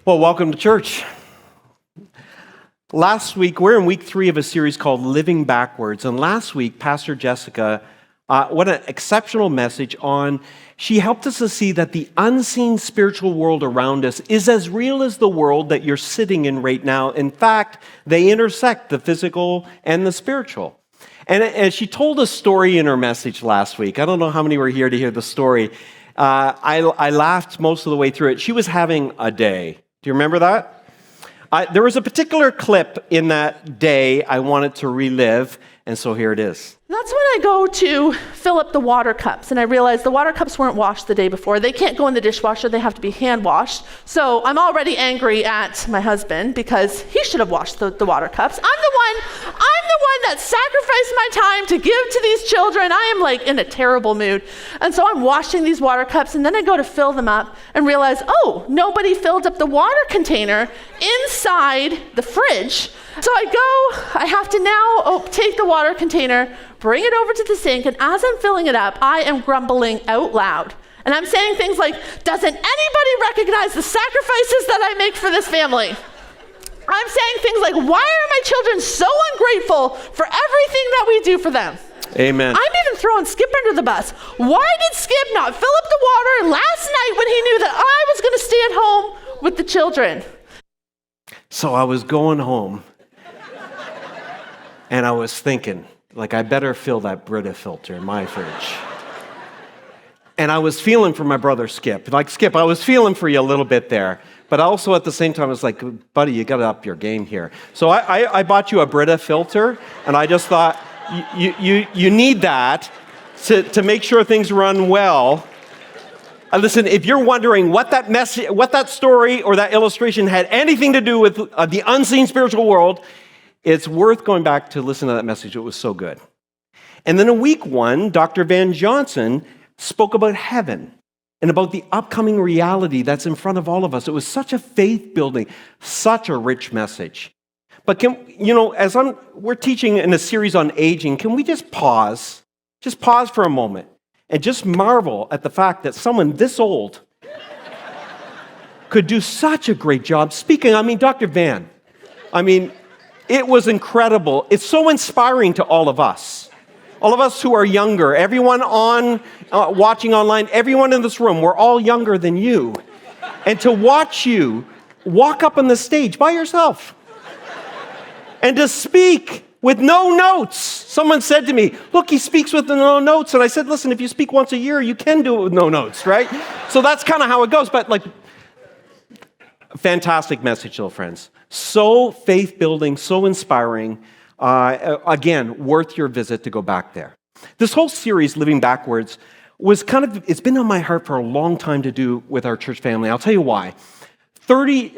Well, welcome to church. Last week, we're in week 3 of a series called Living Backwards. And last week, Pastor Jessica, what an exceptional message on, she helped us to see that the unseen spiritual world around us is as real as the world that you're sitting in right now. In fact, they intersect the physical and the spiritual. And she told a story in her message last week. I don't know how many were here to hear the story. I laughed most of the way through it. She was having a day. Do you remember that? There was a particular clip in that day I wanted to relive, and so here it is. That's when I go to fill up the water cups, and I realize the water cups weren't washed the day before. They can't go in the dishwasher, they have to be hand washed. So I'm already angry at my husband because he should have washed the water cups. I'm the one that sacrificed my time to give to these children. I am like in a terrible mood. And so I'm washing these water cups, and then I go to fill them up and realize, oh, nobody filled up the water container inside the fridge. So I have to now take the water container, bring it over to the sink, and as I'm filling it up, I am grumbling out loud. And I'm saying things like, doesn't anybody recognize the sacrifices that I make for this family? I'm saying things like, why are my children so ungrateful for everything that we do for them? Amen. I'm even throwing Skip under the bus. Why did Skip not fill up the water last night when he knew that I was going to stay at home with the children? So I was going home, and I was thinking, I better fill that Brita filter in my fridge. And I was feeling for my brother Skip. Skip, I was feeling for you a little bit there. But also at the same time, I was like, buddy, you got to up your game here. So I bought you a Brita filter, and I just thought, you need that to make sure things run well. Listen, if you're wondering what that story or that illustration had anything to do with the unseen spiritual world, it's worth going back to listen to that message. It was so good. And then in week 1, Dr. Van Johnson spoke about heaven and about the upcoming reality that's in front of all of us. It was such a faith-building, such a rich message. But we're teaching in a series on aging, can we just pause? Just pause for a moment and just marvel at the fact that someone this old could do such a great job speaking. Dr. Van, it was incredible. It's so inspiring to all of us who are younger, everyone watching online, everyone in this room, we're all younger than you. And to watch you walk up on the stage by yourself and to speak with no notes. Someone said to me, look, he speaks with no notes. And I said, listen, if you speak once a year, you can do it with no notes, right? So that's kind of how it goes. But fantastic message, little friends. So faith-building, so inspiring. Again, worth your visit to go back there. This whole series, Living Backwards, it's been on my heart for a long time to do with our church family. I'll tell you why. 3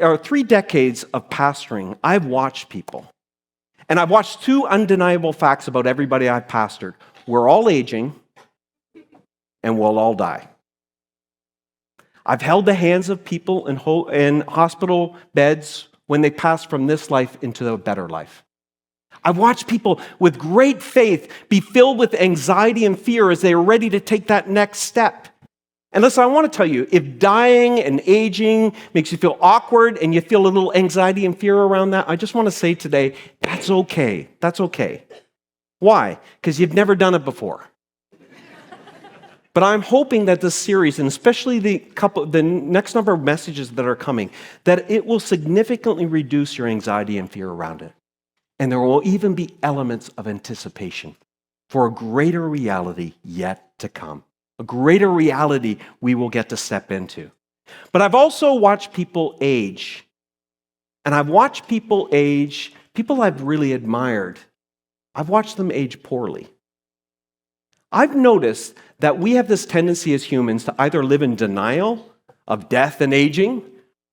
decades of pastoring, I've watched people. And I've watched 2 undeniable facts about everybody I've pastored. We're all aging, and we'll all die. I've held the hands of people in hospital beds when they pass from this life into a better life. I've watched people with great faith be filled with anxiety and fear as they are ready to take that next step. And listen, I want to tell you, if dying and aging makes you feel awkward and you feel a little anxiety and fear around that, I just want to say today, that's okay. That's okay. Why? Because you've never done it before. But I'm hoping that this series, and especially the next number of messages that are coming, that it will significantly reduce your anxiety and fear around it. And there will even be elements of anticipation for a greater reality yet to come. A greater reality we will get to step into. But I've also watched people age. And I've watched people I've really admired. I've watched them age poorly. I've noticed that we have this tendency as humans to either live in denial of death and aging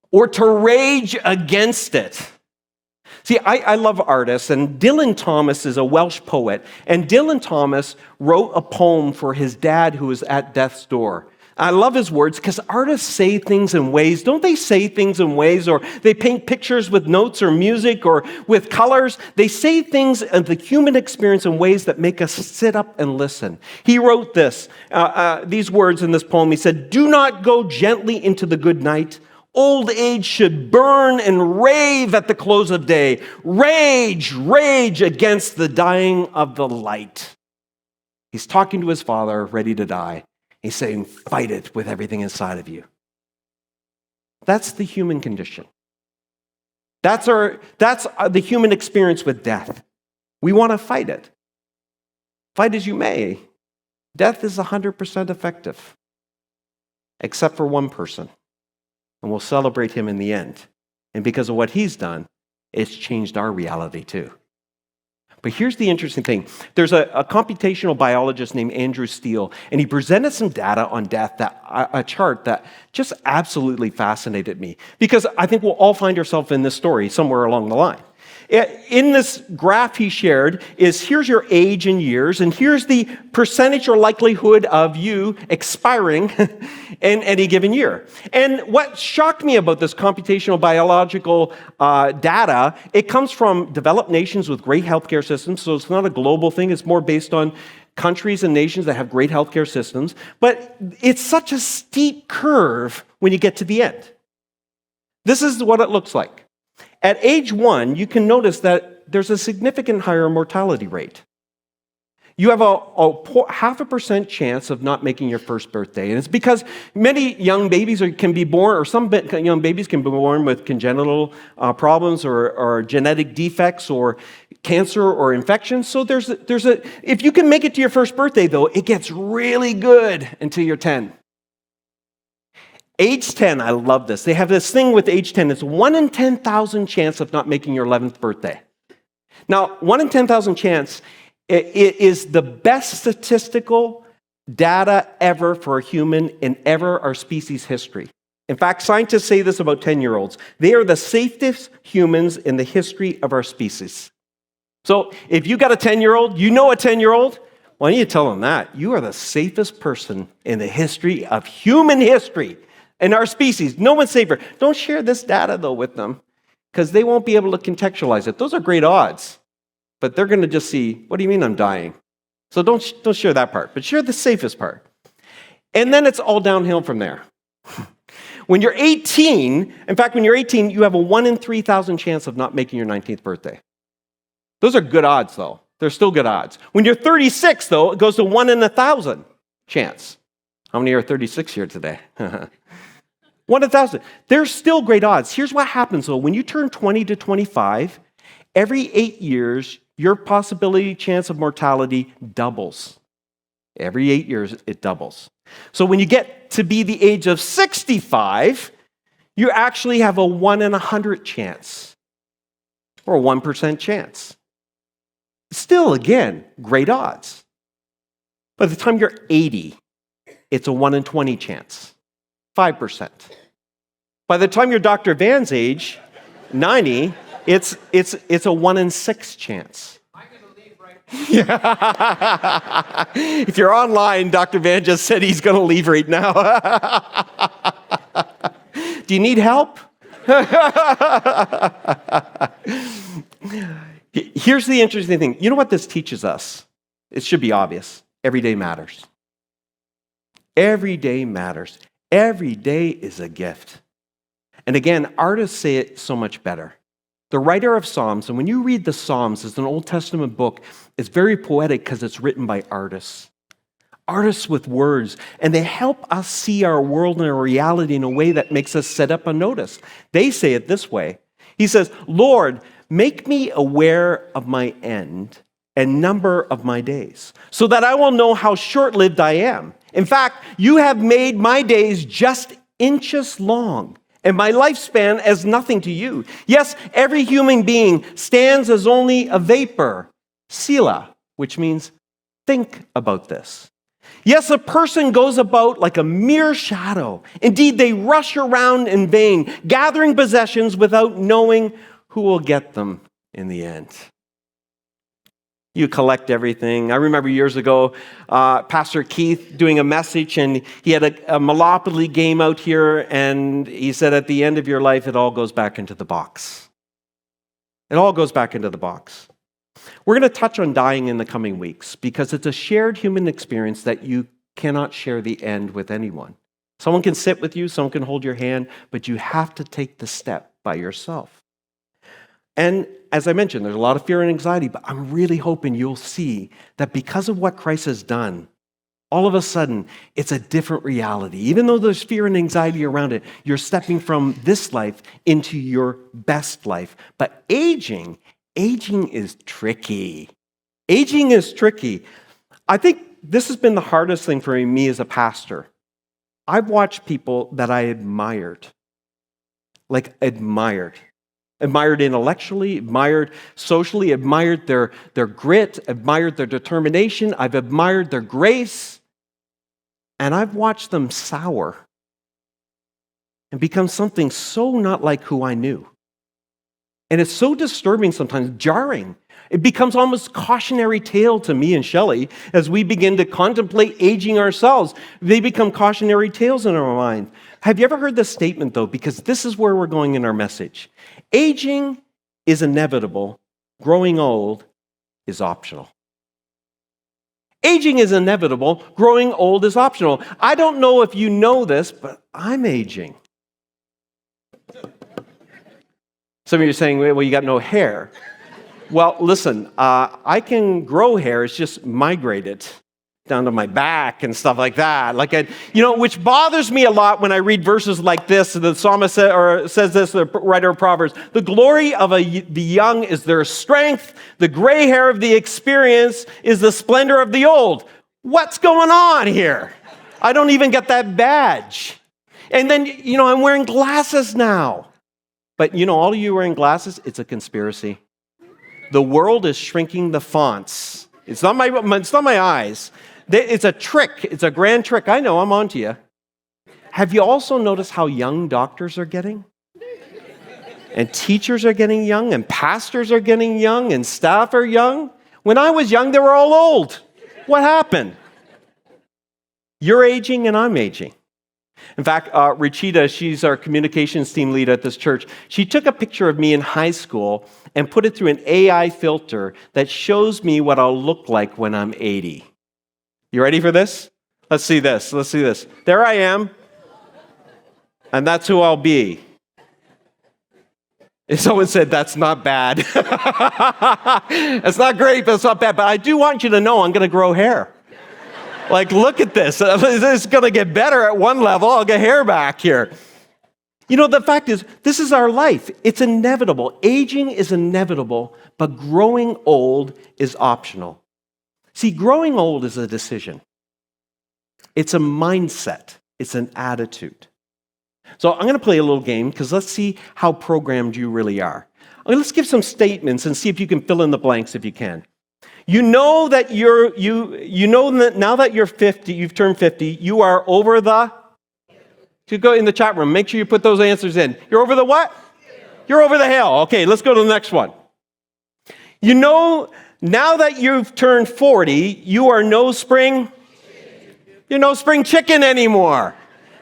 or to rage against it. See, I love artists, and Dylan Thomas is a Welsh poet, and Dylan Thomas wrote a poem for his dad who was at death's door. I love his words because artists say things in ways, don't they say things in ways, or they paint pictures with notes or music or with colors? They say things in the human experience in ways that make us sit up and listen. He wrote these words in this poem. He said, "Do not go gently into the good night Old age should burn and rave at the close of day. Rage, rage against the dying of the light. He's talking to his father, ready to die. He's saying, fight it with everything inside of you. That's the human condition. That's the human experience with death. We want to fight it. Fight as you may. Death is 100% effective, except for one person. And we'll celebrate him in the end. And because of what he's done, it's changed our reality too. But here's the interesting thing. There's a computational biologist named Andrew Steele, and he presented some data on death, a chart that just absolutely fascinated me, because I think we'll all find ourselves in this story somewhere along the line. In this graph he shared is here's your age in years, and here's the percentage or likelihood of you expiring in any given year. And what shocked me about this computational biological data, it comes from developed nations with great healthcare systems, so it's not a global thing, it's more based on countries and nations that have great healthcare systems, but it's such a steep curve when you get to the end. This is what it looks like. At age 1, you can notice that there's a significant higher mortality rate. You have a 0.5% chance of not making your first birthday. And it's because many young babies can be born, or some young babies can be born with congenital problems or genetic defects or cancer or infections. So if you can make it to your first birthday, though, it gets really good until you're 10. Age 10, I love this. They have this thing with age 10. It's 1 in 10,000 chance of not making your 11th birthday. Now, 1 in 10,000 chance it is the best statistical data ever for a human in ever our species history. In fact, scientists say this about 10-year-olds. They are the safest humans in the history of our species. So if you got a 10-year-old, you know a 10-year-old, why don't you tell them that? You are the safest person in the history of human history. In our species, no one's safer. Don't share this data, though, with them, because they won't be able to contextualize it. Those are great odds, but they're going to just see, what do you mean I'm dying? So don't share that part, but share the safest part. And then it's all downhill from there. When you're 18, in fact, when you're 18, you have a 1 in 3,000 chance of not making your 19th birthday. Those are good odds, though. They're still good odds. When you're 36, though, it goes to 1 in 1,000 chance. How many are 36 here today? 1 in 1,000. There's still great odds. Here's what happens, though. When you turn 20 to 25, every 8 years, your possibility chance of mortality doubles. Every 8 years, it doubles. So when you get to be the age of 65, you actually have a 1 in 100 chance, or a 1% chance. Still, again, great odds. By the time you're 80, it's a 1 in 20 chance, 5%. By the time you're Dr. Van's age, 90, it's a 1 in 6 chance. I'm going to leave right now. If you're online, Dr. Van just said he's going to leave right now. Do you need help? Here's the interesting thing. You know what this teaches us? It should be obvious. Every day matters. Every day matters. Every day is a gift. And again, artists say it so much better. The writer of Psalms, and when you read the Psalms, it's an Old Testament book, it's very poetic because it's written by artists. Artists with words, and they help us see our world and our reality in a way that makes us sit up and notice. They say it this way. He says, Lord, make me aware of my end and number of my days, so that I will know how short-lived I am. In fact, you have made my days just inches long, and my lifespan as nothing to you. Yes, every human being stands as only a vapor, Selah, which means think about this. Yes, a person goes about like a mere shadow. Indeed, they rush around in vain, gathering possessions without knowing who will get them in the end. You collect everything. I remember years ago, Pastor Keith doing a message, and he had a Monopoly game out here, and he said, at the end of your life, it all goes back into the box. It all goes back into the box. We're going to touch on dying in the coming weeks, because it's a shared human experience that you cannot share the end with anyone. Someone can sit with you, someone can hold your hand, but you have to take the step by yourself. And as I mentioned, there's a lot of fear and anxiety, but I'm really hoping you'll see that because of what Christ has done, all of a sudden, it's a different reality. Even though there's fear and anxiety around it, you're stepping from this life into your best life. But aging is tricky. Aging is tricky. I think this has been the hardest thing for me as a pastor. I've watched people that I admired. Admired intellectually, admired socially, admired their grit, admired their determination. I've admired their grace. And I've watched them sour and become something so not like who I knew. And it's so disturbing sometimes, jarring. It becomes almost cautionary tale to me and Shelley as we begin to contemplate aging ourselves. They become cautionary tales in our mind. Have you ever heard this statement, though? Because this is where we're going in our message. Aging is inevitable. Growing old is optional. Aging is inevitable. Growing old is optional. I don't know if you know this, but I'm aging. Some of you are saying, well, you got no hair. Well, listen, I can grow hair. It's just migrated down to my back and stuff like that. Which bothers me a lot when I read verses like this. The psalmist says this, the writer of Proverbs, the glory of the young is their strength. The gray hair of the experience is the splendor of the old. What's going on here? I don't even get that badge. And then, I'm wearing glasses now. But, all of you wearing glasses, it's a conspiracy. The world is shrinking the fonts. It's not my eyes. It's a trick. It's a grand trick. I know, I'm onto you. Have you also noticed how young doctors are getting? And teachers are getting young, and pastors are getting young, and staff are young. When I was young, they were all old. What happened? You're aging and I'm aging. In fact, Rachita, she's our communications team lead at this church. She took a picture of me in high school and put it through an AI filter that shows me what I'll look like when I'm 80. You ready for this? Let's see this. There I am. And that's who I'll be. And someone said, that's not bad. It's not great, but it's not bad. But I do want you to know I'm going to grow hair. Look at this. This is going to get better at one level. I'll get hair back here. The fact is, this is our life. It's inevitable. Aging is inevitable, but growing old is optional. See, growing old is a decision. It's a mindset. It's an attitude. So I'm going to play a little game because let's see how programmed you really are. Let's give some statements and see if you can fill in the blanks if you can. You know that now that you're 50, you've turned 50, you are over the. You go in the chat room. Make sure you put those answers in. You're over the what? You're over the hill. Okay, let's go to the next one. Now that you've turned 40, you are no spring. You're no spring chicken anymore.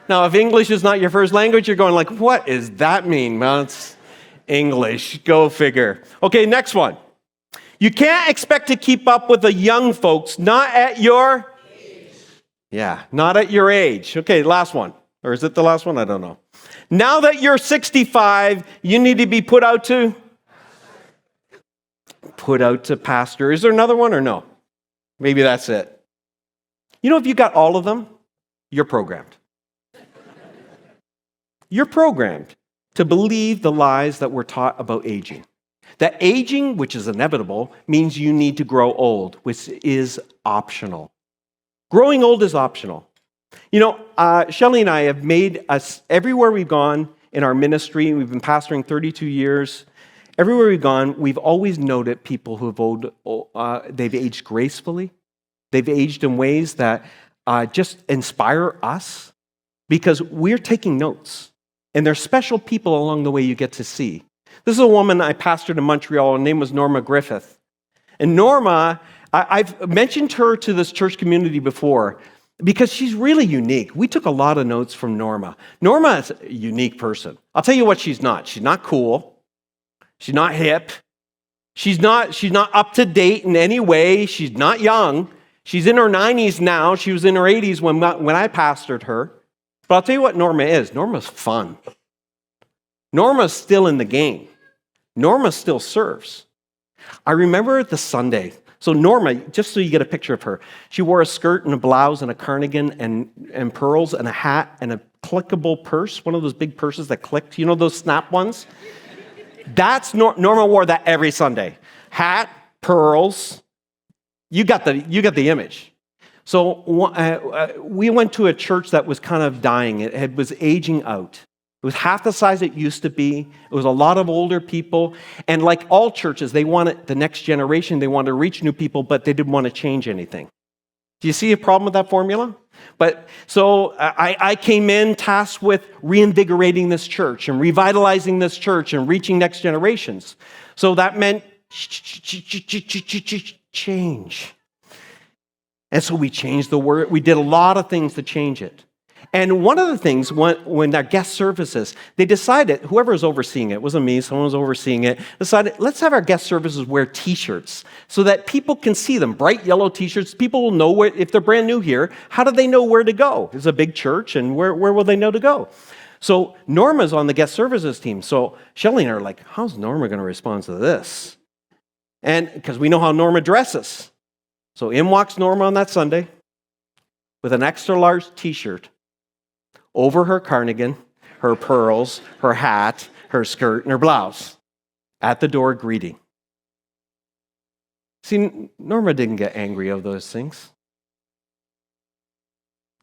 Now, if English is not your first language, you're going what does that mean? Well, it's English. Go figure. Okay, next one. You can't expect to keep up with the young folks, not at your age. Yeah, not at your age. Okay, last one. Or is it the last one? I don't know. Now that you're 65, you need to be put out to pastor. Is there another one or no? Maybe that's it. If you got all of them, you're programmed. You're programmed to believe the lies that we're taught about aging. That aging, which is inevitable, means you need to grow old, which is optional. Growing old is optional. Shelley and I have made us, everywhere we've gone in our ministry, we've been pastoring 32 years, everywhere we've gone, we've always noted people who have they've aged gracefully. They've aged in ways that just inspire us because we're taking notes. And there's special people along the way you get to see. This is a woman I pastored in Montreal. Her name was Norma Griffith. And Norma, I've mentioned her to this church community before because she's really unique. We took a lot of notes from Norma. Norma is a unique person. I'll tell you what she's not. She's not cool. She's not hip. She's not up to date in any way. She's not young. She's in her 90s now. She was in her 80s when I pastored her. But I'll tell you what Norma is. Norma's fun. Norma's still in the game. Norma still serves. I remember the Sunday. So Norma, just so you get a picture of her, she wore a skirt and a blouse and a cardigan and pearls and a hat and a clickable purse, one of those big purses that clicked. You know those snap ones? That's Norma wore that every Sunday. Hat, pearls. You got the image. So we went to a church that was kind of dying. It was aging out. It was half the size it used to be. It was a lot of older people. And like all churches, they wanted the next generation. They wanted to reach new people, but they didn't want to change anything. Do you see a problem with that formula? But so I came in tasked with reinvigorating this church and revitalizing this church and reaching next generations. So that meant change. And so we changed the word. We did a lot of things to change it. And one of the things, when our guest services, they decided, whoever was overseeing it, wasn't me, someone was overseeing it, decided, let's have our guest services wear T-shirts so that people can see them, bright yellow T-shirts. People will know, if they're brand new here, how do they know where to go? It's a big church, and where will they know to go? So Norma's on the guest services team. So Shelley and I are like, how's Norma going to respond to this? And because we know how Norma dresses. So in walks Norma on that Sunday with an extra large T-shirt over her cardigan, her pearls, her hat, her skirt, and her blouse. At the door, greeting. See, Norma didn't get angry of those things.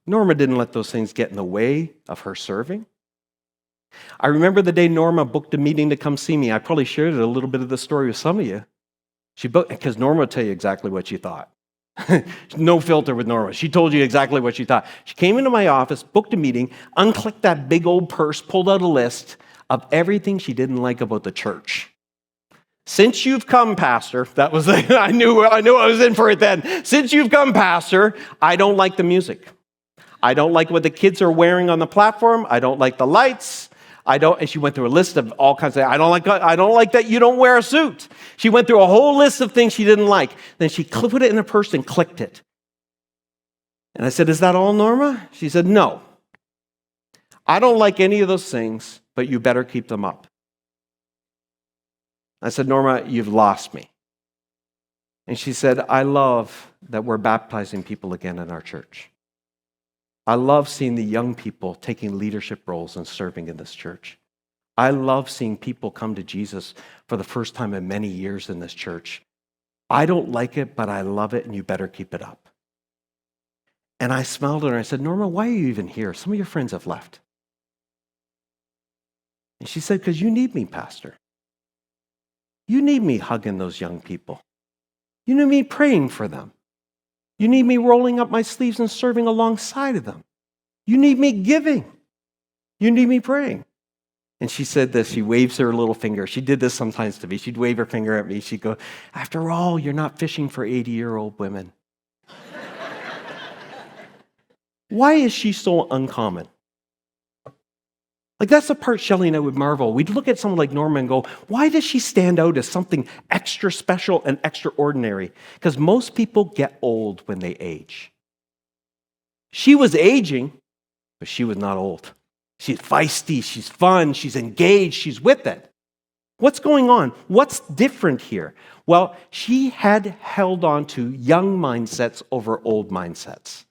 Norma didn't let those things get in the way of her serving. I remember the day Norma booked a meeting to come see me. I probably shared a little bit of the story with some of you. She booked, because Norma will tell you exactly what she thought. No filter with Norma. She told you exactly what she thought. She came into my office, booked a meeting, unclicked that big old purse, pulled out a list of everything she didn't like about the church. Since you've come, Pastor, that was I knew I was in for it then. Since you've come, Pastor, I don't like the music. I don't like what the kids are wearing on the platform. I don't like the lights. And she went through a list of all kinds of, I don't like that you don't wear a suit. She went through a whole list of things she didn't like. Then she put it in a purse and clicked it. And I said, is that all, Norma? She said, no. I don't like any of those things, but you better keep them up. I said, Norma, you've lost me. And she said, I love that we're baptizing people again in our church. I love seeing the young people taking leadership roles and serving in this church. I love seeing people come to Jesus for the first time in many years in this church. I don't like it, but I love it, and you better keep it up. And I smiled at her and I said, Norma, why are you even here? Some of your friends have left. And she said, because you need me, Pastor. You need me hugging those young people. You need me praying for them. You need me rolling up my sleeves and serving alongside of them. You need me giving. You need me praying. And she said this, she waves her little finger. She did this sometimes to me. She'd wave her finger at me. She'd go, after all, you're not fishing for 80-year-old women. Why is she so uncommon? Like, that's the part Shelley and I would marvel. We'd look at someone like Norma and go, why does she stand out as something extra special and extraordinary? Because most people get old when they age. She was aging, but she was not old. She's feisty, she's fun, she's engaged, she's with it. What's going on? What's different here? Well, she had held on to young mindsets over old mindsets.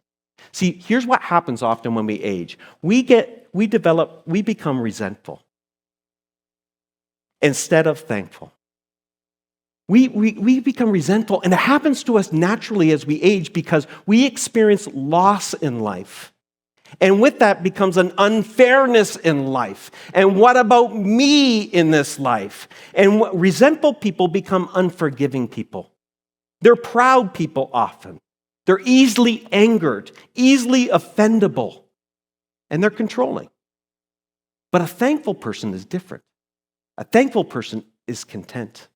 See, here's what happens often when we age. We become resentful instead of thankful. We become resentful, and it happens to us naturally as we age because we experience loss in life. And with that becomes an unfairness in life. And what about me in this life? And resentful people become unforgiving people. They're proud people often. They're easily angered, easily offendable, and they're controlling. But a thankful person is different. A thankful person is content.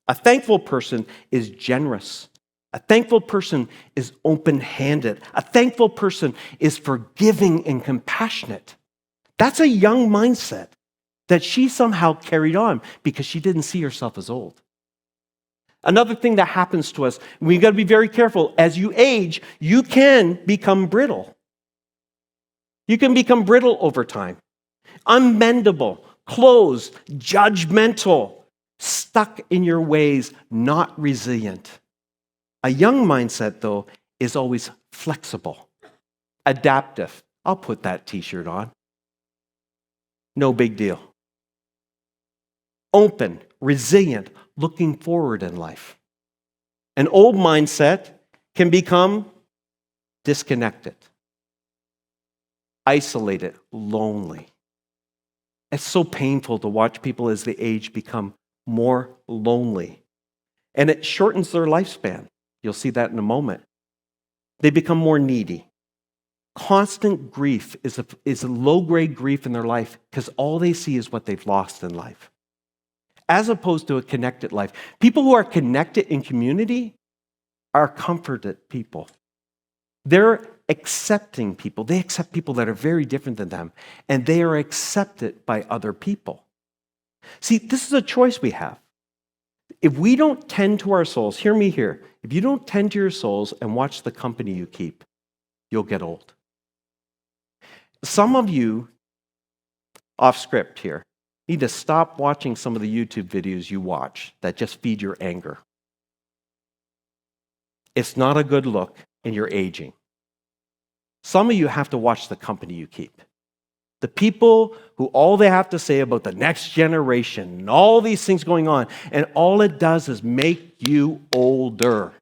A thankful person is generous. A thankful person is open-handed. A thankful person is forgiving and compassionate. That's a young mindset that she somehow carried on because she didn't see herself as old. Another thing that happens to us, we've got to be very careful. As you age, you can become brittle. You can become brittle over time, unmendable, closed, judgmental, stuck in your ways, not resilient. A young mindset, though, is always flexible, adaptive. I'll put that t-shirt on. No big deal. Open, resilient, looking forward in life. An old mindset can become disconnected, isolated, lonely. It's so painful to watch people as they age become more lonely. And it shortens their lifespan. You'll see that in a moment. They become more needy. Constant grief is a low-grade grief in their life because all they see is what they've lost in life, as opposed to a connected life. People who are connected in community are comforted people. They're accepting people. They accept people that are very different than them, and they are accepted by other people. See, this is a choice we have. If we don't tend to our souls, hear me here, if you don't tend to your souls and watch the company you keep, you'll get old. Some of you, off script here, need to stop watching some of the YouTube videos you watch that just feed your anger. It's not a good look, and you're aging. Some of you have to watch the company you keep. The people who all they have to say about the next generation and all these things going on, and all it does is make you older.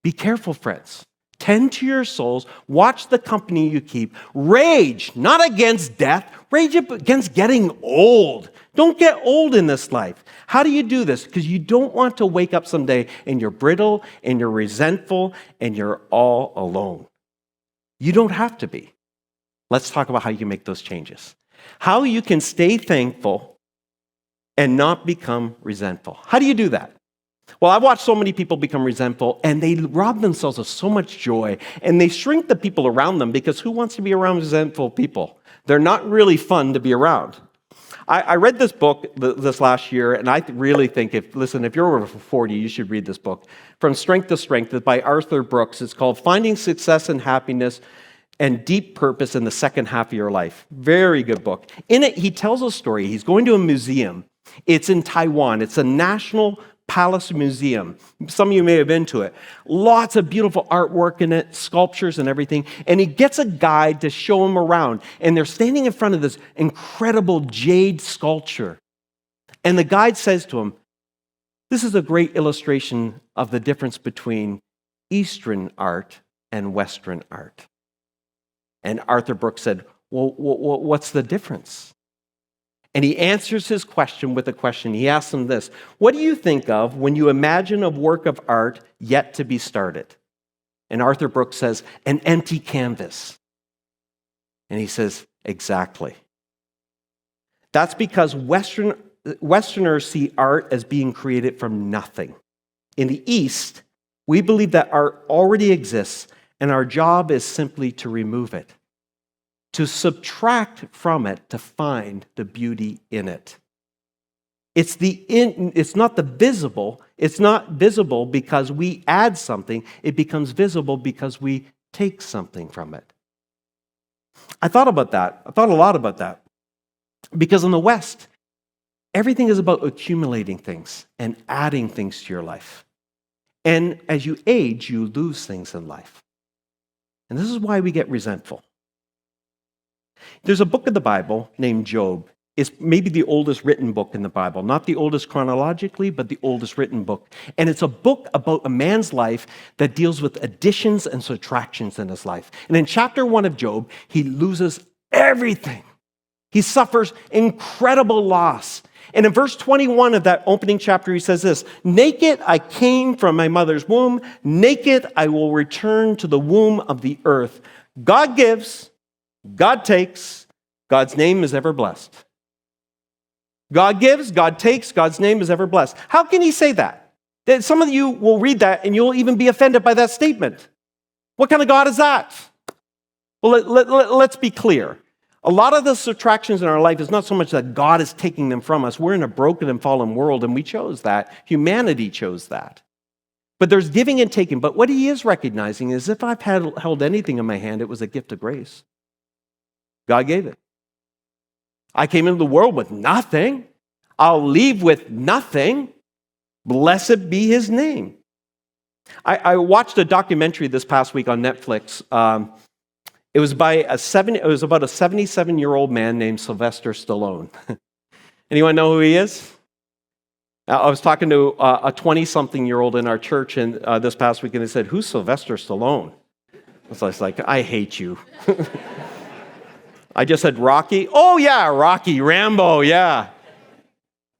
Be careful, friends. Tend to your souls. Watch the company you keep. Rage, not against death. Rage against getting old. Don't get old in this life. How do you do this? Because you don't want to wake up someday and you're brittle and you're resentful and you're all alone. You don't have to be. Let's talk about how you can make those changes. How you can stay thankful and not become resentful. How do you do that? Well, I've watched so many people become resentful, and they rob themselves of so much joy, and they shrink the people around them, because who wants to be around resentful people? They're not really fun to be around. I read this book this last year, and I really think, if you're over 40, you should read this book. From Strength to Strength, it's by Arthur Brooks. It's called Finding Success and Happiness and Deep Purpose in the Second Half of Your Life. Very good book. In it, he tells a story. He's going to a museum. It's in Taiwan. It's a national Palace Museum. Some of you may have been to it. Lots of beautiful artwork in it, sculptures and everything. And he gets a guide to show him around. And they're standing in front of this incredible jade sculpture. And the guide says to him, "This is a great illustration of the difference between Eastern art and Western art." And Arthur Brooks said, "Well, what's the difference?" And he answers his question with a question. He asks him this: "What do you think of when you imagine a work of art yet to be started?" And Arthur Brooks says, "An empty canvas." And he says, "Exactly. That's because Westerners see art as being created from nothing. In the East, we believe that art already exists, and our job is simply to remove it, to subtract from it to find the beauty in it. It's not the visible. It's not visible because we add something. It becomes visible because we take something from it." I thought about that. I thought a lot about that. Because in the West, everything is about accumulating things and adding things to your life. And as you age, you lose things in life. And this is why we get resentful. There's a book in the Bible named Job. It's maybe the oldest written book in the Bible. Not the oldest chronologically, but the oldest written book. And it's a book about a man's life that deals with additions and subtractions in his life. And in chapter 1 of Job, he loses everything. He suffers incredible loss. And in verse 21 of that opening chapter, he says this: "Naked I came from my mother's womb. Naked I will return to the womb of the earth. God gives, God takes, God's name is ever blessed." God gives, God takes, God's name is ever blessed. How can he say that? Some of you will read that and you'll even be offended by that statement. What kind of God is that? Well, let's be clear. A lot of the subtractions in our life is not so much that God is taking them from us. We're in a broken and fallen world, and we chose that. Humanity chose that. But there's giving and taking. But what he is recognizing is, if I've held anything in my hand, it was a gift of grace. God gave it. I came into the world with nothing. I'll leave with nothing. Blessed be his name. I watched a documentary this past week on Netflix. It was about a 77-year-old man named Sylvester Stallone. Anyone know who he is? I was talking to a 20-something-year-old in our church this past week, and they said, "Who's Sylvester Stallone?" So I was like, "I hate you." I just said Rocky. Oh yeah, Rocky, Rambo, yeah.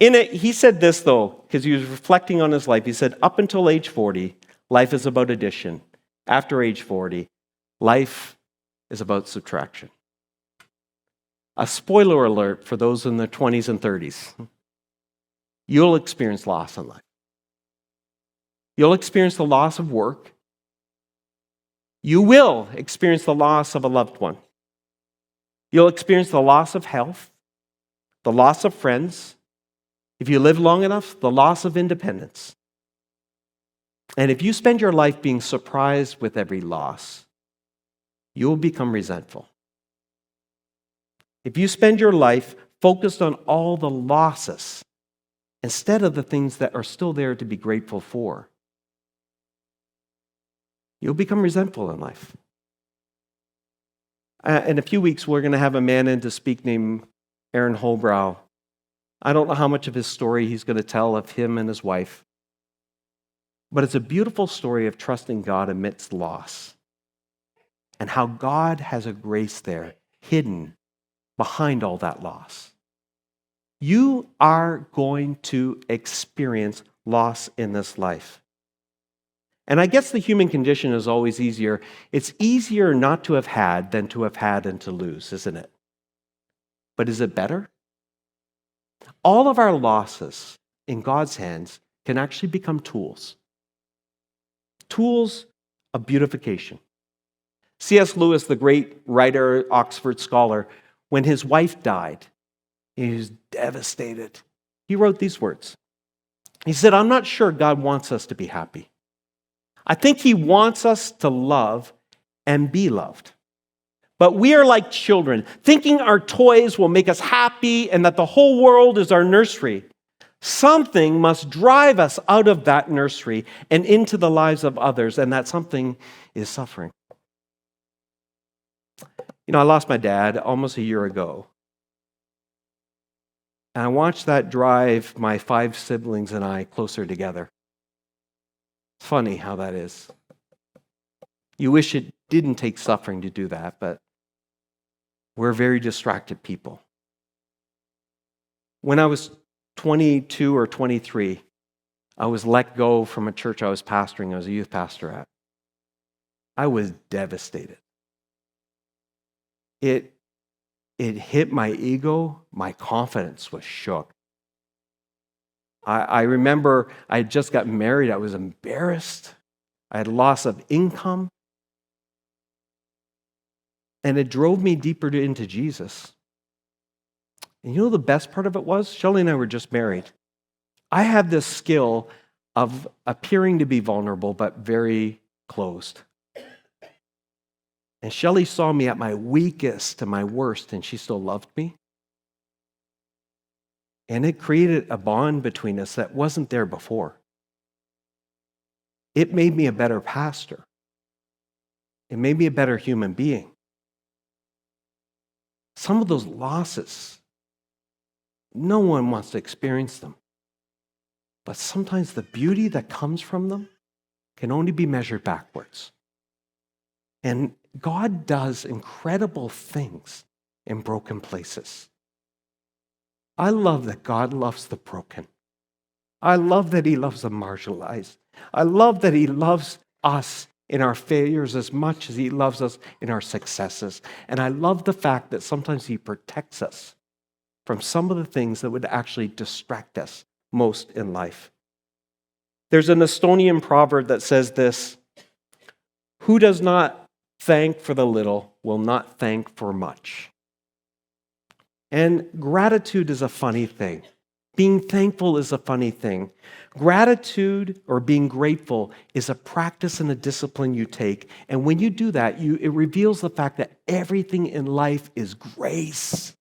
In it, he said this though, because he was reflecting on his life. He said, up until age 40, life is about addition. After age 40, life is about subtraction. A spoiler alert for those in their 20s and 30s. You'll experience loss in life. You'll experience the loss of work. You will experience the loss of a loved one. You'll experience the loss of health, the loss of friends. If you live long enough, the loss of independence. And if you spend your life being surprised with every loss, you will become resentful. If you spend your life focused on all the losses instead of the things that are still there to be grateful for, you'll become resentful in life. In a few weeks, we're going to have a man in to speak named Aaron Holbrow. I don't know how much of his story he's going to tell of him and his wife, but it's a beautiful story of trusting God amidst loss and how God has a grace there hidden behind all that loss. You are going to experience loss in this life. And I guess the human condition is always easier. It's easier not to have had than to have had and to lose, isn't it? But is it better? All of our losses in God's hands can actually become tools. Tools of beautification. C.S. Lewis, the great writer, Oxford scholar, when his wife died, he was devastated. He wrote these words. He said, "I'm not sure God wants us to be happy. I think he wants us to love and be loved. But we are like children, thinking our toys will make us happy and that the whole world is our nursery. Something must drive us out of that nursery and into the lives of others, and that something is suffering." You know, I lost my dad almost a year ago. And I watched that drive my 5 siblings and I closer together. It's funny how that is. You wish it didn't take suffering to do that, but we're very distracted people. When I was 22 or 23, I was let go from a church I was pastoring. I was a youth pastor at. I was devastated. It hit my ego. My confidence was shook. I remember I had just got married. I was embarrassed. I had loss of income. And it drove me deeper into Jesus. And you know the best part of it was? Shelley and I were just married. I have this skill of appearing to be vulnerable, but very closed. And Shelley saw me at my weakest to my worst, and she still loved me. And it created a bond between us that wasn't there before. It made me a better pastor. It made me a better human being. Some of those losses, no one wants to experience them. But sometimes the beauty that comes from them can only be measured backwards. And God does incredible things in broken places. I love that God loves the broken. I love that he loves the marginalized. I love that he loves us in our failures as much as he loves us in our successes. And I love the fact that sometimes he protects us from some of the things that would actually distract us most in life. There's an Estonian proverb that says this: "Who does not thank for the little will not thank for much." And gratitude is a funny thing Being thankful is a funny thing. Gratitude or being grateful is a practice and a discipline you take. And when you do that, it reveals the fact that everything in life is grace.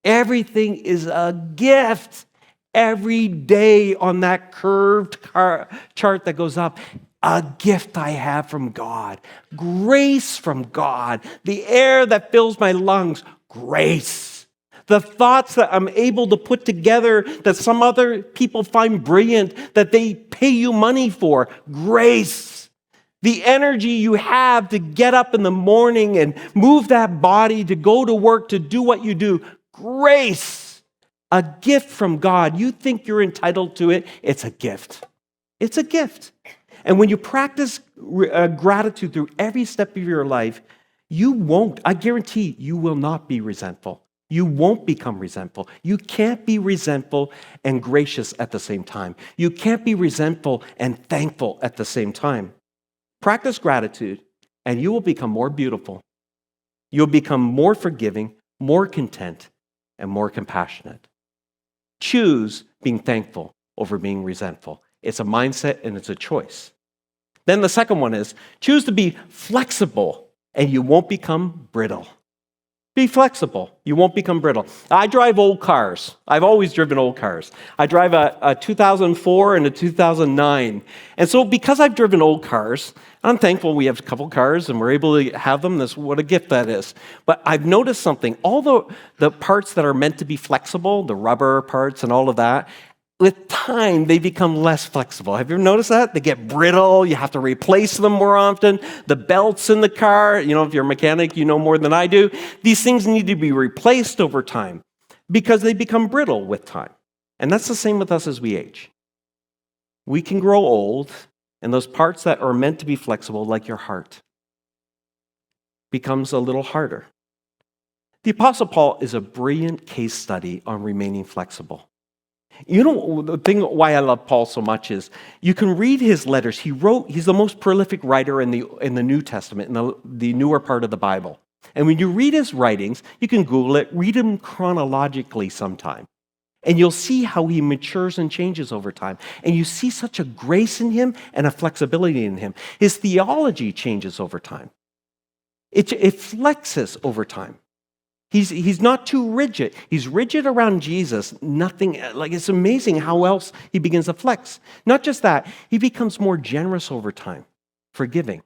Everything is a gift. Every day on that curved chart that goes up, a gift I have from God. Grace from God. The air that fills my lungs, grace. The thoughts that I'm able to put together that some other people find brilliant, that they pay you money for, grace. The energy you have to get up in the morning and move that body, to go to work, to do what you do, grace. A gift from God. You think you're entitled to it, it's a gift. It's a gift. And when you practice gratitude through every step of your life, you won't, I guarantee you will not be resentful. You won't become resentful. You can't be resentful and gracious at the same time. You can't be resentful and thankful at the same time. Practice gratitude, and you will become more beautiful. You'll become more forgiving, more content, and more compassionate. Choose being thankful over being resentful. It's a mindset and it's a choice. Then the second one is choose to be flexible and you won't become brittle. Be flexible. You won't become brittle. I drive old cars. I've always driven old cars. I drive a 2004 and a 2009. And so because I've driven old cars, I'm thankful we have a couple cars and we're able to have them. What a gift that is. But I've noticed something. All the parts that are meant to be flexible, the rubber parts and all of that, with time, they become less flexible. Have you ever noticed that? They get brittle. You have to replace them more often. The belts in the car, if you're a mechanic, you know more than I do. These things need to be replaced over time because they become brittle with time. And that's the same with us as we age. We can grow old, and those parts that are meant to be flexible, like your heart, becomes a little harder. The Apostle Paul is a brilliant case study on remaining flexible. The thing why I love Paul so much is you can read his letters. He's the most prolific writer in the New Testament, in the newer part of the Bible. And when you read his writings, you can Google it, read them chronologically sometime. And you'll see how he matures and changes over time. And you see such a grace in him and a flexibility in him. His theology changes over time. It flexes over time. He's not too rigid. He's rigid around Jesus. It's amazing how else he begins to flex. Not just that, he becomes more generous over time, forgiving.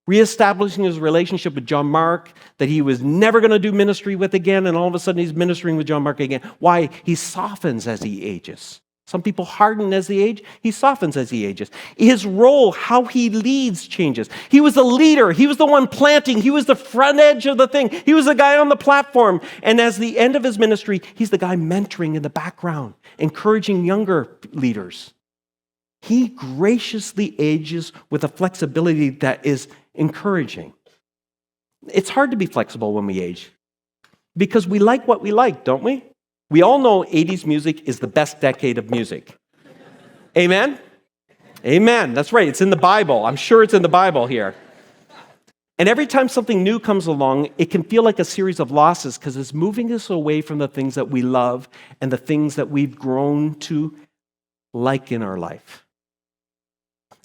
Reestablishing his relationship with John Mark that he was never going to do ministry with again, and all of a sudden he's ministering with John Mark again. Why? He softens as he ages. Some people harden as they age. He softens as he ages. His role, how he leads, changes. He was the leader. He was the one planting. He was the front edge of the thing. He was the guy on the platform. And as the end of his ministry, he's the guy mentoring in the background, encouraging younger leaders. He graciously ages with a flexibility that is encouraging. It's hard to be flexible when we age because we like what we like, don't we? We all know 80s music is the best decade of music. Amen? Amen. That's right. It's in the Bible. I'm sure it's in the Bible here. And every time something new comes along, it can feel like a series of losses because it's moving us away from the things that we love and the things that we've grown to like in our life.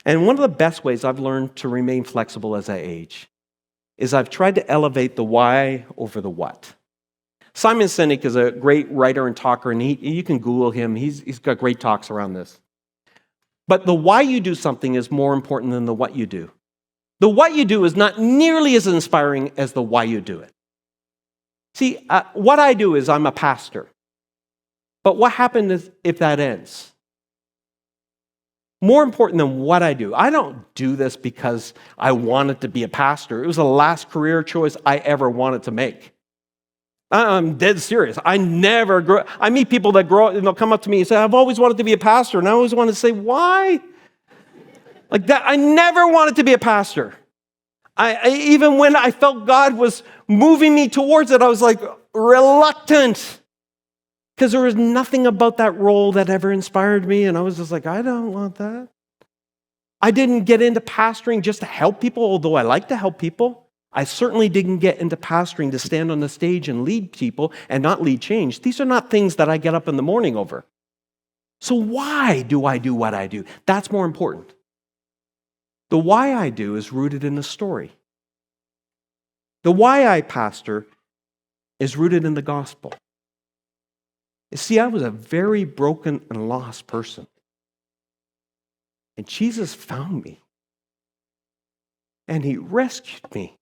And one of the best ways I've learned to remain flexible as I age is I've tried to elevate the why over the what. Simon Sinek is a great writer and talker, and you can Google him. He's got great talks around this. But the why you do something is more important than the what you do. The what you do is not nearly as inspiring as the why you do it. See, what I do is I'm a pastor. But what happens if that ends? More important than what I do. I don't do this because I wanted to be a pastor. It was the last career choice I ever wanted to make. I'm dead serious. I meet people that grow up and they'll come up to me and say, I've always wanted to be a pastor. And I always want to say, why? Like that, I never wanted to be a pastor. Even when I felt God was moving me towards it, I was like reluctant. Because there was nothing about that role that ever inspired me. And I was just like, I don't want that. I didn't get into pastoring just to help people, although I like to help people. I certainly didn't get into pastoring to stand on the stage and lead people and not lead change. These are not things that I get up in the morning over. So why do I do what I do? That's more important. The why I do is rooted in the story. The why I pastor is rooted in the gospel. You see, I was a very broken and lost person. And Jesus found me. And he rescued me.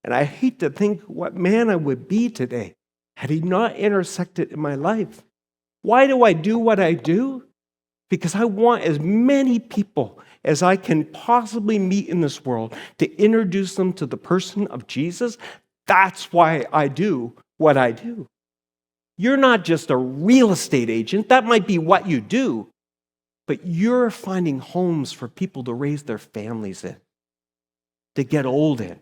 And I hate to think what man I would be today had he not intersected in my life. Why do I do what I do? Because I want as many people as I can possibly meet in this world to introduce them to the person of Jesus. That's why I do what I do. You're not just a real estate agent. That might be what you do. But you're finding homes for people to raise their families in, to get old in.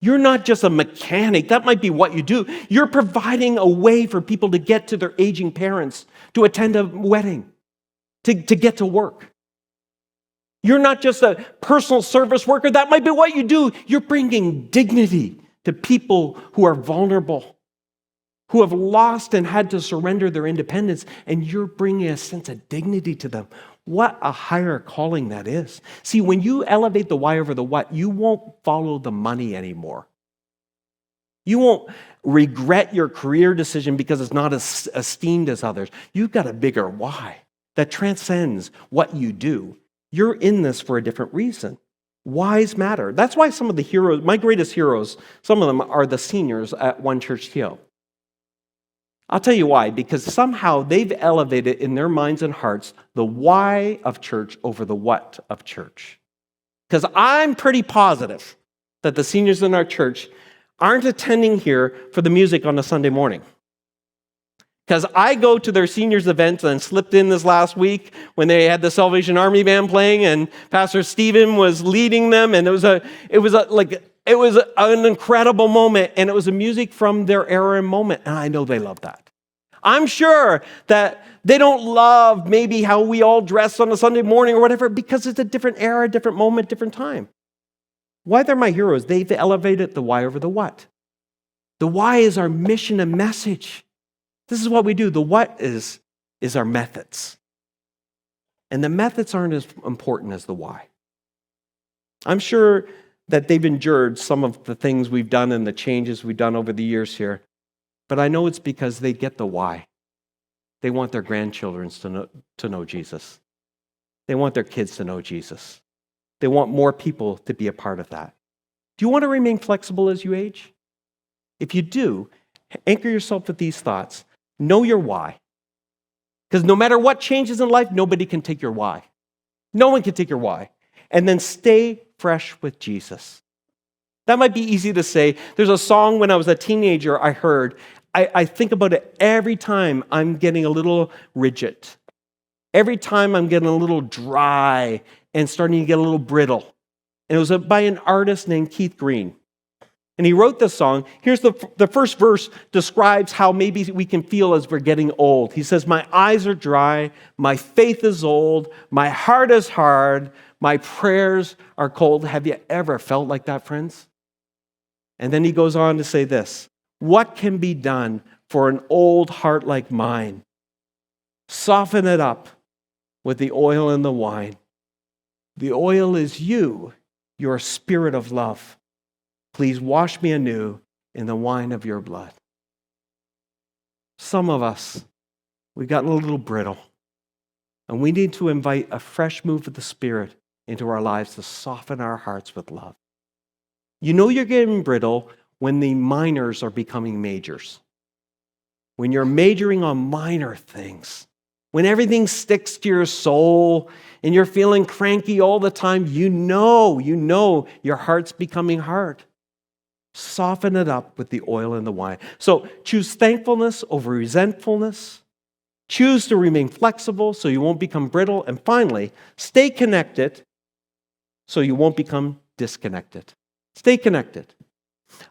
You're not just a mechanic. That might be what you do. You're providing a way for people to get to their aging parents, to attend a wedding, to get to work. You're not just a personal service worker. That might be what you do. You're bringing dignity to people who are vulnerable, who have lost and had to surrender their independence, and you're bringing a sense of dignity to them. What a higher calling that is. See, when you elevate the why over the what, you won't follow the money anymore. You won't regret your career decision because it's not as esteemed as others. You've got a bigger why that transcends what you do. You're in this for a different reason. Whys matter. That's why some of the heroes, my greatest heroes, some of them are the seniors at One Church Hill. I'll tell you why, because somehow they've elevated in their minds and hearts the why of church over the what of church. Because I'm pretty positive that the seniors in our church aren't attending here for the music on a Sunday morning. Because I go to their seniors events and slipped in this last week when they had the Salvation Army band playing and Pastor Stephen was leading them, and it was an incredible moment, and it was a music from their era and moment, and I know they love that. I'm sure that they don't love maybe how we all dress on a Sunday morning or whatever, because it's a different era, different moment, different time. Why they're my heroes? They've elevated the why over the what. The why is our mission and message. This is what we do. The what is our methods. And the methods aren't as important as the why. I'm sure that they've endured some of the things we've done and the changes we've done over the years here. But I know it's because they get the why. They want their grandchildren to know Jesus. They want their kids to know Jesus. They want more people to be a part of that. Do you want to remain flexible as you age? If you do, anchor yourself with these thoughts. Know your why. Because no matter what changes in life, nobody can take your why. No one can take your why. And then stay fresh with Jesus. That might be easy to say. There's a song when I was a teenager I heard. I think about it every time I'm getting a little rigid. Every time I'm getting a little dry and starting to get a little brittle. And it was by an artist named Keith Green. And he wrote this song. Here's the first verse describes how maybe we can feel as we're getting old. He says, "My eyes are dry, my faith is old, my heart is hard, my prayers are cold." Have you ever felt like that, friends? And then he goes on to say this, "What can be done for an old heart like mine? Soften it up with the oil and the wine. The oil is you, your spirit of love. Please wash me anew in the wine of your blood." Some of us, we've gotten a little brittle, and we need to invite a fresh move of the Spirit into our lives to soften our hearts with love. You know you're getting brittle when the minors are becoming majors. When you're majoring on minor things. When everything sticks to your soul and you're feeling cranky all the time, you know your heart's becoming hard. Soften it up with the oil and the wine. So choose thankfulness over resentfulness. Choose to remain flexible so you won't become brittle. And finally, stay connected so you won't become disconnected. Stay connected.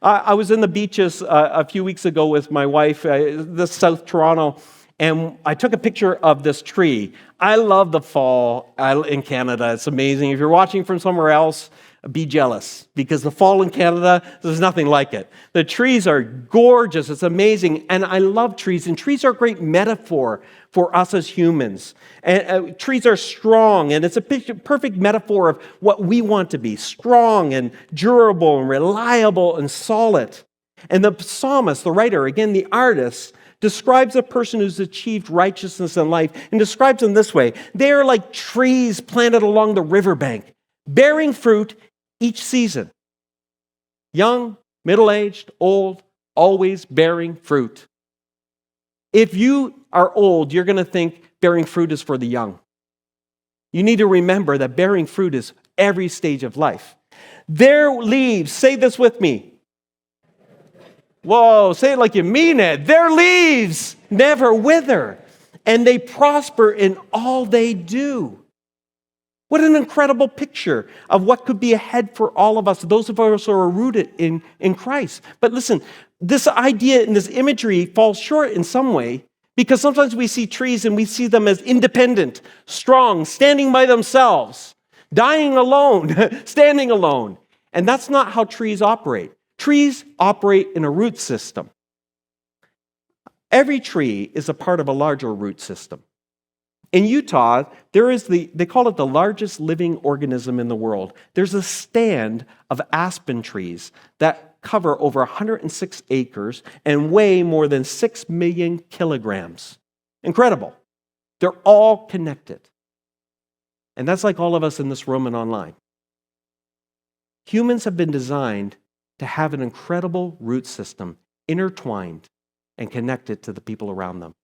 I was in the beaches a few weeks ago with my wife, this South Toronto, and I took a picture of this tree. I love the fall in Canada. It's amazing. If you're watching from somewhere else, be jealous because the fall in Canada, there's nothing like it. The trees are gorgeous. It's amazing. And I love trees. And trees are a great metaphor for us as humans. And trees are strong. And it's a perfect metaphor of what we want to be: strong and durable and reliable and solid. And the psalmist, the writer, again, the artist, describes a person who's achieved righteousness in life and describes them this way: they are like trees planted along the riverbank, bearing fruit each season. Young, middle-aged, old, always bearing fruit. If you are old, you're going to think bearing fruit is for the young. You need to remember that bearing fruit is every stage of life. Their leaves, say this with me. Whoa, say it like you mean it. Their leaves never wither, and they prosper in all they do. What an incredible picture of what could be ahead for all of us, those of us who are rooted in Christ. But listen, this idea and this imagery falls short in some way, because sometimes we see trees and we see them as independent, strong, standing by themselves, dying alone, standing alone. And that's not how trees operate. Trees operate in a root system. Every tree is a part of a larger root system. In Utah, they call it the largest living organism in the world. There's a stand of aspen trees that cover over 106 acres and weigh more than 6 million kilograms. Incredible. They're all connected. And that's like all of us in this room and online. Humans have been designed to have an incredible root system, intertwined and connected to the people around them.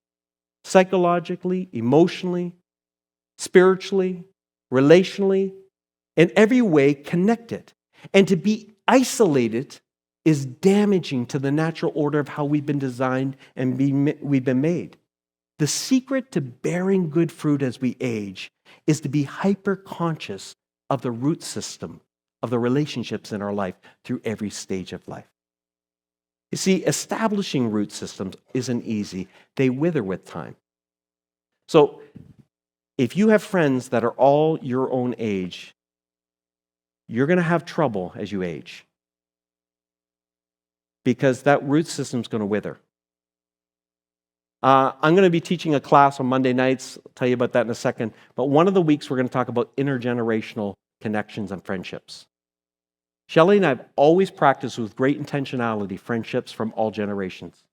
Psychologically, emotionally, spiritually, relationally, in every way connected. And to be isolated is damaging to the natural order of how we've been designed and we've been made. The secret to bearing good fruit as we age is to be hyper-conscious of the root system of the relationships in our life through every stage of life. You see, establishing root systems isn't easy. They wither with time. So, if you have friends that are all your own age, you're going to have trouble as you age, because that root system is going to wither. I'm going to be teaching a class on Monday nights. I'll tell you about that in a second. But one of the weeks, we're going to talk about intergenerational connections and friendships. Shelley and I have always practiced with great intentionality friendships from all generations.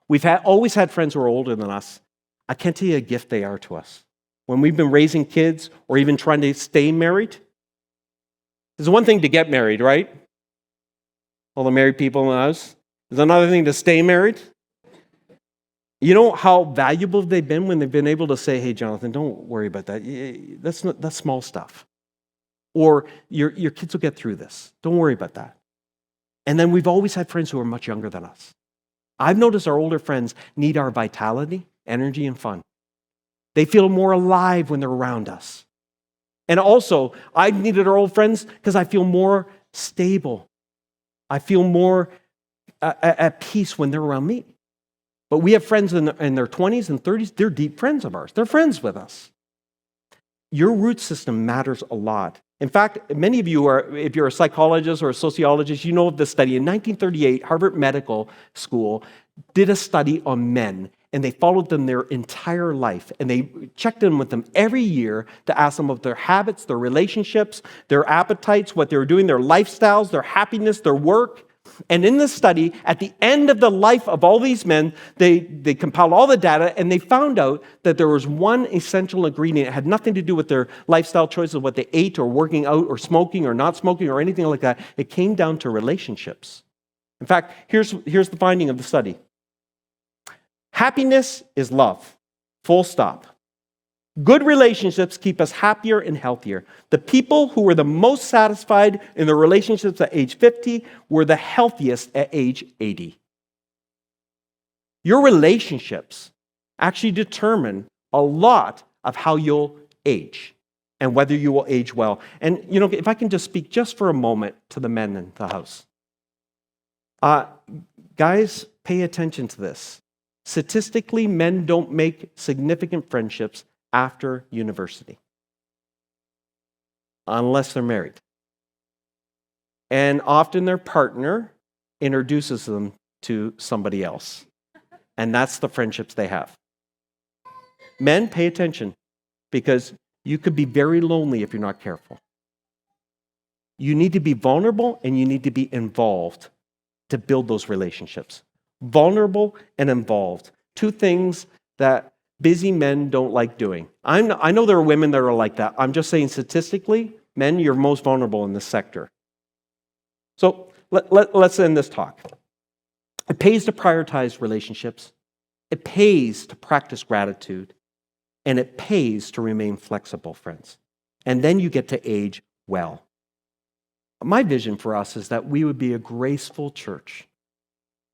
We've always had friends who are older than us. I can't tell you a gift they are to us. When we've been raising kids or even trying to stay married, there's one thing to get married, right? All the married people in the house. There's another thing to stay married. You know how valuable they've been when they've been able to say, hey, Jonathan, don't worry about that. That's small stuff. Or your kids will get through this. Don't worry about that. And then we've always had friends who are much younger than us. I've noticed our older friends need our vitality, energy, and fun. They feel more alive when they're around us. And also, I've needed our old friends because I feel more stable. I feel more at peace when they're around me. But we have friends in their 20s and 30s. They're deep friends of ours. They're friends with us. Your root system matters a lot. In fact, many of you if you're a psychologist or a sociologist, you know of this study. In 1938, Harvard Medical School did a study on men, and they followed them their entire life. And they checked in with them every year to ask them about their habits, their relationships, their appetites, what they were doing, their lifestyles, their happiness, their work. And in this study, at the end of the life of all these men, they compiled all the data, and they found out that there was one essential ingredient. It had nothing to do with their lifestyle choices, what they ate or working out or smoking or not smoking or anything like that. It came down to relationships. In fact, here's the finding of the study. Happiness is love, full stop. Good relationships keep us happier and healthier. The people who were the most satisfied in their relationships at age 50 were the healthiest at age 80. Your relationships actually determine a lot of how you'll age and whether you will age well. And, if I can just speak just for a moment to the men in the house. Guys, pay attention to this. Statistically, men don't make significant friendships after university, unless they're married. And often their partner introduces them to somebody else. And that's the friendships they have. Men, pay attention, because you could be very lonely if you're not careful. You need to be vulnerable and you need to be involved to build those relationships. Vulnerable and involved. Two things that busy men don't like doing. I know there are women that are like that. I'm just saying statistically, men, you're most vulnerable in this sector. So let's end this talk. It pays to prioritize relationships. It pays to practice gratitude. And it pays to remain flexible, friends. And then you get to age well. My vision for us is that we would be a graceful church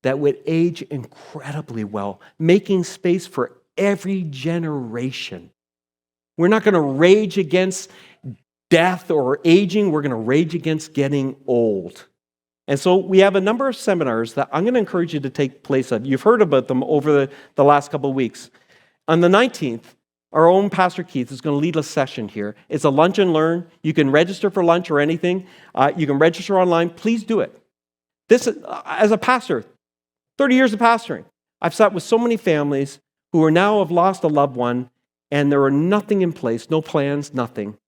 that would age incredibly well, making space for every generation. We're not going to rage against death or aging. We're going to rage against getting old. And so we have a number of seminars that I'm going to encourage you to take place of. You've heard about them over the last couple of weeks. On the 19th, our own Pastor Keith is going to lead a session here. It's a lunch and learn. You can register for lunch or anything. You can register online. Please do it. This, as a pastor, 30 years of pastoring, I've sat with so many families who are now have lost a loved one, and there are nothing in place, no plans, nothing.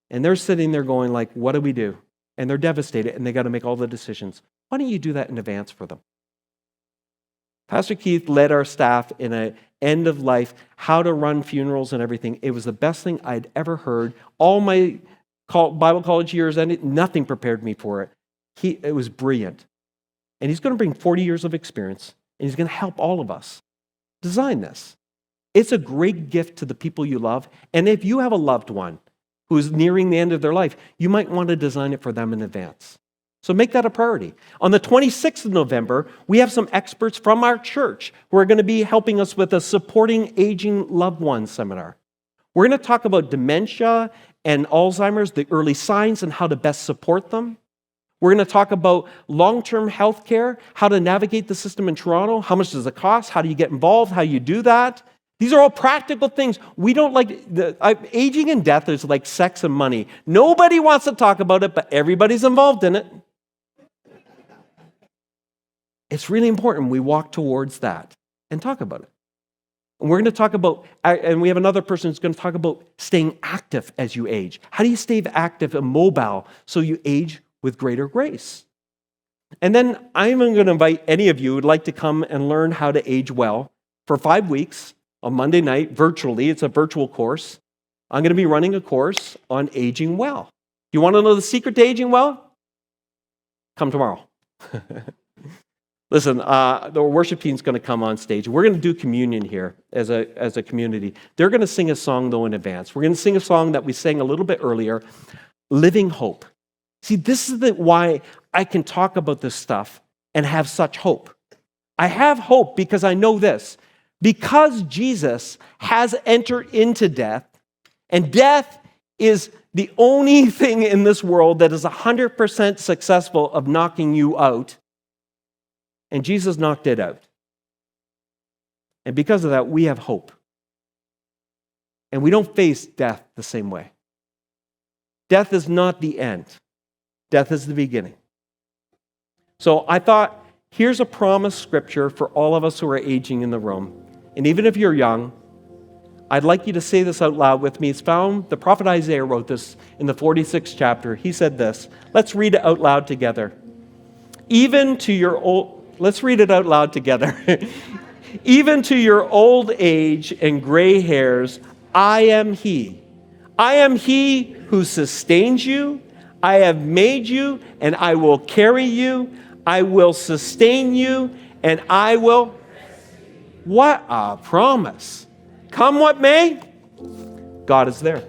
And they're sitting there going like, what do we do? And they're devastated, and they got to make all the decisions. Why don't you do that in advance for them? Pastor Keith led our staff in an end of life, how to run funerals and everything. It was the best thing I'd ever heard. All my Bible college years ended, nothing prepared me for it. It was brilliant. And he's going to bring 40 years of experience, and he's going to help all of us design this. It's a great gift to the people you love. And if you have a loved one who's nearing the end of their life, you might want to design it for them in advance. So make that a priority. On the 26th of November, we have some experts from our church who are going to be helping us with a Supporting Aging Loved Ones seminar. We're going to talk about dementia and Alzheimer's, the early signs and how to best support them. We're going to talk about long-term health care, how to navigate the system in Toronto, how much does it cost, how do you get involved, how you do that. These are all practical things. We don't like, aging and death is like sex and money. Nobody wants to talk about it, but everybody's involved in it. It's really important we walk towards that and talk about it. And we're going to talk about, and we have another person who's going to talk about staying active as you age. How do you stay active and mobile so you age with greater grace? And then I'm going to invite any of you who would like to come and learn how to age well for 5 weeks on Monday night, virtually. It's a virtual course. I'm going to be running a course on aging well. You want to know the secret to aging well? Come tomorrow. Listen, the worship team's going to come on stage. We're going to do communion here as a community. They're going to sing a song, though, in advance. We're going to sing a song that we sang a little bit earlier, Living Hope. See, this is why I can talk about this stuff and have such hope. I have hope because I know this. Because Jesus has entered into death, and death is the only thing in this world that is 100% successful of knocking you out, and Jesus knocked it out. And because of that, we have hope. And we don't face death the same way. Death is not the end. Death is the beginning. So I thought, here's a promised scripture for all of us who are aging in the room. And even if you're young, I'd like you to say this out loud with me. It's found, the prophet Isaiah wrote this in the 46th chapter. He said this. Let's read it out loud together. Let's read it out loud together. Even to your old age and gray hairs, I am He. I am He who sustains you. I have made you, and I will carry you. I will sustain you, and I will. What a promise. Come what may, God is there.